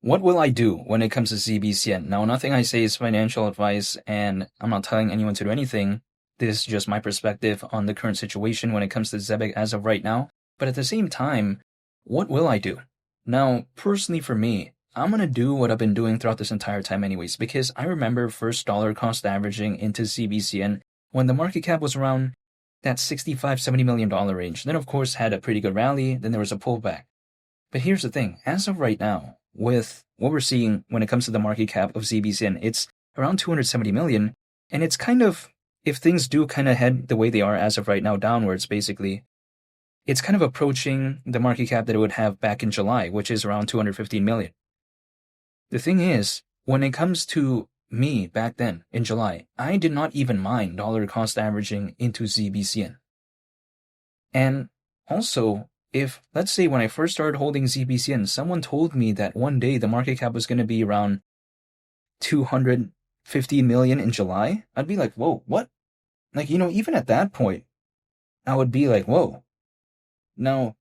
What will I do when it comes to ZBCN? Now, nothing I say is financial advice, and I'm not telling anyone to do anything. This is just my perspective on the current situation when it comes to Zebec as of right now. But at the same time, what will I do? Now, personally for me, I'm going to do what I've been doing throughout this entire time anyways, because I remember first dollar cost averaging into ZBCN when the market cap was around that $65, $70 million range. Then, of course, had a pretty good rally. Then there was a pullback. But here's the thing. As of right now, with what we're seeing when it comes to the market cap of ZBCN, it's around 270 million. And it's kind of, if things do kind of head the way they are as of right now, downwards, basically, it's kind of approaching the market cap that it would have back in July, which is around 215 million. The thing is, when it comes to me back then in July, I did not even mind dollar cost averaging into ZBCN. And also, if, let's say, when I first started holding ZBCN, someone told me that one day the market cap was going to be around 250 million in July, I'd be like, whoa, what? Like, even at that point, I would be like, whoa. Now,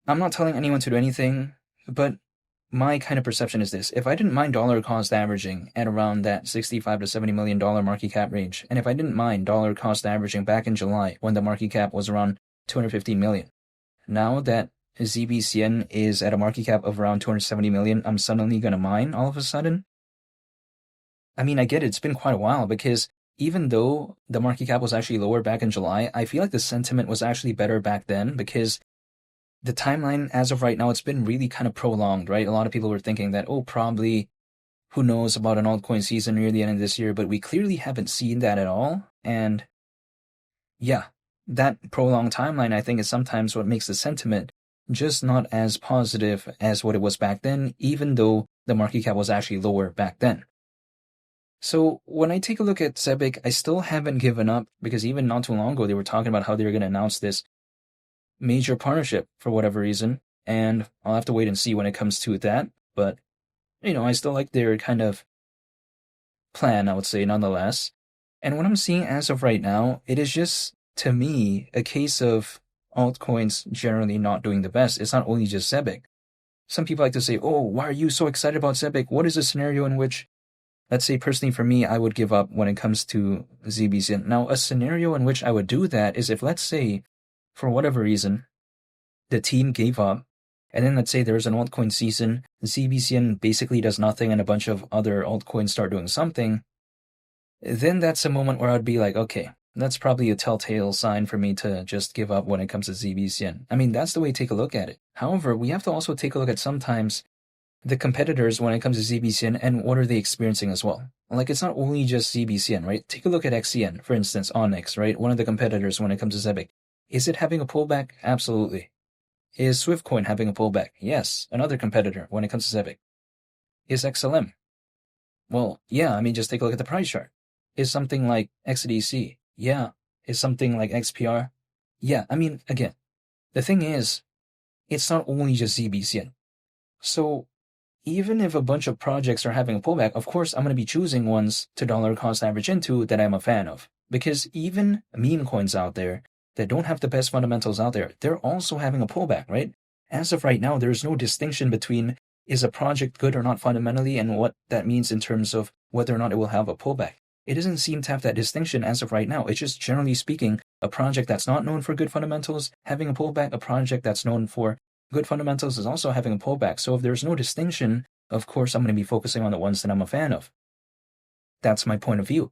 I'm not telling anyone to do anything, but my kind of perception is this. If I didn't mind dollar cost averaging at around that $65 to $70 million market cap range, and if I didn't mind dollar cost averaging back in July when the market cap was around 215 million, now that ZBCN is at a market cap of around 270 million, I'm suddenly going to mine all of a sudden? I mean, I get it. It's been quite a while because even though the market cap was actually lower back in July, I feel like the sentiment was actually better back then because the timeline as of right now, it's been really kind of prolonged, right? A lot of people were thinking that, probably, who knows about an altcoin season near the end of this year, but we clearly haven't seen that at all. And yeah, that prolonged timeline, I think, is sometimes what makes the sentiment just not as positive as what it was back then, even though the market cap was actually lower back then. So when I take a look at Zebec, I still haven't given up because even not too long ago, they were talking about how they were going to announce this major partnership for whatever reason, and I'll have to wait and see when it comes to that. But, I still like their kind of plan, I would say, nonetheless. And what I'm seeing as of right now, it is just, to me, a case of altcoins generally not doing the best. It's not only just Zebec. Some people like to say, why are you so excited about Zebec? What is a scenario in which, let's say personally for me, I would give up when it comes to ZBCN? Now, a scenario in which I would do that is if, let's say, for whatever reason, the team gave up, and then let's say there's an altcoin season, ZBCN basically does nothing, and a bunch of other altcoins start doing something, then that's a moment where I'd be like, okay, that's probably a telltale sign for me to just give up when it comes to ZBCN. I mean, that's the way to take a look at it. However, we have to also take a look at sometimes the competitors when it comes to ZBCN and what are they experiencing as well. Like, it's not only just ZBCN, right? Take a look at XCN, for instance, Onyx, right? One of the competitors when it comes to Zebec. Is it having a pullback? Absolutely. Is Swiftcoin having a pullback? Yes, another competitor when it comes to Zebec. Is XLM? Well, yeah, I mean, just take a look at the price chart. Is something like XDC? Yeah. Is something like XPR? Yeah, I mean, again, the thing is, it's not only just ZBCN. So, even if a bunch of projects are having a pullback, of course, I'm going to be choosing ones to dollar cost average into that I'm a fan of. Because even meme coins out there that don't have the best fundamentals out there, they're also having a pullback, right? As of right now, there's no distinction between is a project good or not fundamentally and what that means in terms of whether or not it will have a pullback. It doesn't seem to have that distinction as of right now. It's just generally speaking, a project that's not known for good fundamentals having a pullback, a project that's known for good fundamentals is also having a pullback. So if there's no distinction, of course, I'm going to be focusing on the ones that I'm a fan of. That's my point of view.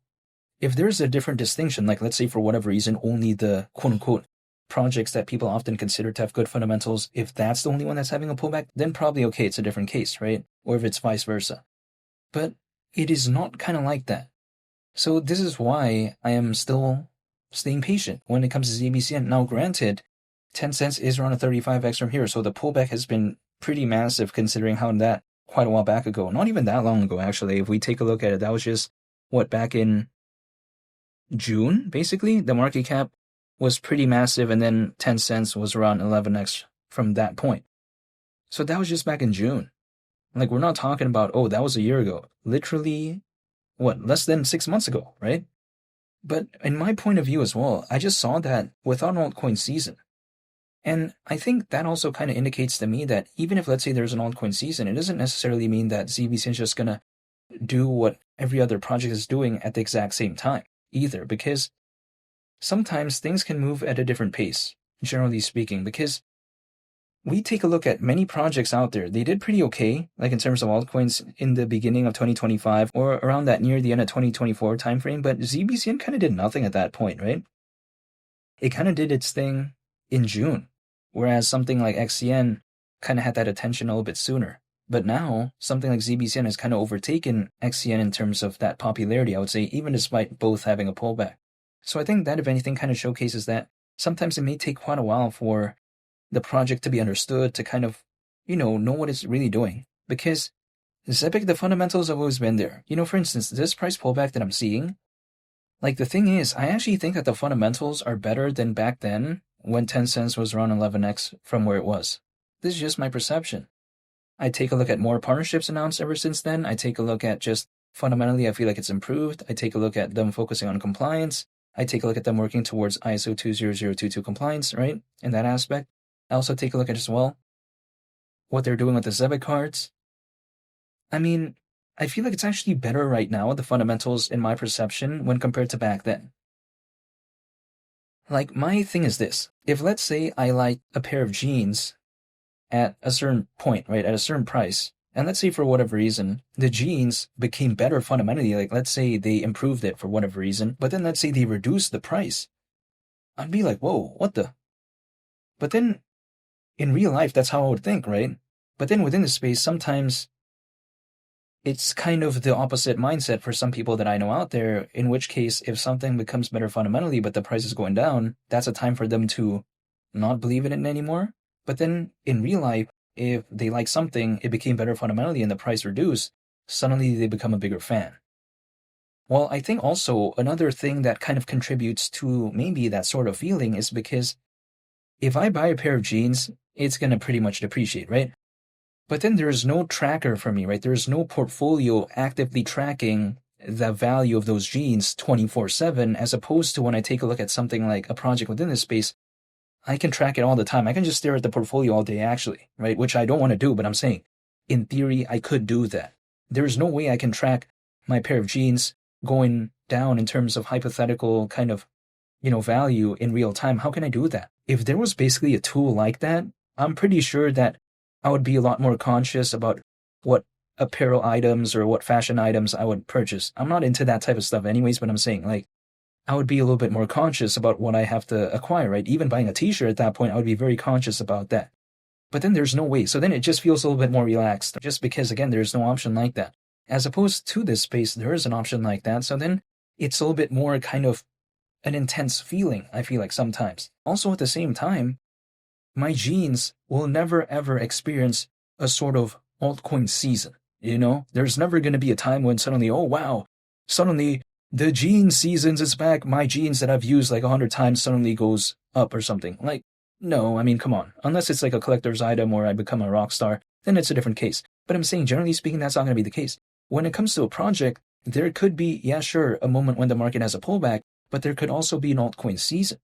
If there's a different distinction, like let's say for whatever reason, only the quote-unquote projects that people often consider to have good fundamentals, if that's the only one that's having a pullback, then probably okay, it's a different case, right? Or if it's vice versa. But it is not kind of like that. So this is why I am still staying patient when it comes to ZBCN. Now, granted, 10 cents is around a 35x from here, so the pullback has been pretty massive considering how that quite a while back ago, not even that long ago, actually. If we take a look at it, that was just, back in June, basically, the market cap was pretty massive, and then 10 cents was around 11x from that point. So that was just back in June. Like, we're not talking about, that was a year ago. Literally, less than 6 months ago, right? But in my point of view as well, I just saw that without an altcoin season, And I think that also kind of indicates to me that even if, let's say, there's an altcoin season, it doesn't necessarily mean that ZBCN is just going to do what every other project is doing at the exact same time either, because sometimes things can move at a different pace, generally speaking, because we take a look at many projects out there. They did pretty okay, like in terms of altcoins in the beginning of 2025 or around that near the end of 2024 timeframe, but ZBCN kind of did nothing at that point, right? It kind of did its thing in June, whereas something like XCN kind of had that attention a little bit sooner. But now, something like ZBCN has kind of overtaken XCN in terms of that popularity, I would say, even despite both having a pullback. So I think that, if anything, kind of showcases that sometimes it may take quite a while for the project to be understood, to kind of, know what it's really doing. Because Zebec, the fundamentals have always been there. For instance, this price pullback that I'm seeing, like the thing is, I actually think that the fundamentals are better than back then when 10 cents was around 11x from where it was. This is just my perception. I take a look at more partnerships announced ever since then. I take a look at just fundamentally, I feel like it's improved. I take a look at them focusing on compliance. I take a look at them working towards ISO 20022 compliance, right? In that aspect. I also take a look at as well what they're doing with the Zebec cards. I mean, I feel like it's actually better right now, the fundamentals in my perception, when compared to back then. Like, my thing is this. If, let's say, I like a pair of jeans at a certain point, right, at a certain price, and let's say for whatever reason, the jeans became better fundamentally, like let's say they improved it for whatever reason, but then let's say they reduced the price, I'd be like, whoa, what the? But then, in real life, that's how I would think, right? But then within the space, sometimes it's kind of the opposite mindset for some people that I know out there, in which case, if something becomes better fundamentally, but the price is going down, that's a time for them to not believe in it anymore. But then in real life, if they like something, it became better fundamentally and the price reduced, suddenly they become a bigger fan. Well, I think also another thing that kind of contributes to maybe that sort of feeling is because if I buy a pair of jeans, it's going to pretty much depreciate, right? But then there's no tracker for me, right? There's no portfolio actively tracking the value of those jeans 24/7, as opposed to when I take a look at something like a project within this space, I can track it all the time. I can just stare at the portfolio all day, actually, right? Which I don't want to do, but I'm saying, in theory, I could do that. There's no way I can track my pair of jeans going down in terms of hypothetical kind of, value in real time. How can I do that? If there was basically a tool like that, I'm pretty sure that I would be a lot more conscious about what apparel items or what fashion items I would purchase. I'm not into that type of stuff anyways, but I'm saying, like, I would be a little bit more conscious about what I have to acquire, right? Even buying a t-shirt at that point, I would be very conscious about that. But then there's no way. So then it just feels a little bit more relaxed, just because, again, there's no option like that. As opposed to this space, there is an option like that. So then it's a little bit more kind of an intense feeling, I feel like sometimes. Also at the same time, my jeans will never ever experience a sort of altcoin season. There's never going to be a time when suddenly, oh wow, suddenly the jeans seasons is back. My jeans that I've used like 100 times suddenly goes up or something. Like, no, I mean, come on. Unless it's like a collector's item or I become a rock star, then it's a different case. But I'm saying, generally speaking, that's not going to be the case. When it comes to a project, there could be, yeah, sure, a moment when the market has a pullback, but there could also be an altcoin season.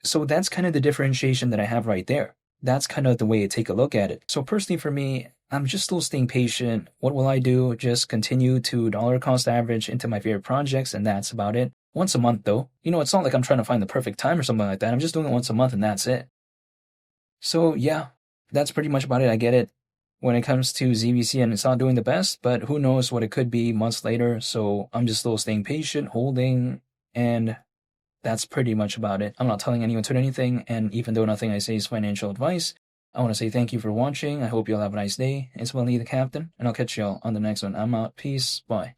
So that's kind of the differentiation that I have right there. That's kind of the way I take a look at it. So personally for me, I'm just still staying patient. What will I do? Just continue to dollar cost average into my favorite projects, and that's about it. Once a month though. It's not like I'm trying to find the perfect time or something like that. I'm just doing it once a month and that's it. So yeah, that's pretty much about it. I get it. When it comes to ZBCN, it's not doing the best, but who knows what it could be months later. So I'm just still staying patient, holding, and that's pretty much about it. I'm not telling anyone to do anything, and even though nothing I say is financial advice, I want to say thank you for watching. I hope you'll have a nice day. It's Willie the Captain, and I'll catch y'all on the next one. I'm out. Peace. Bye.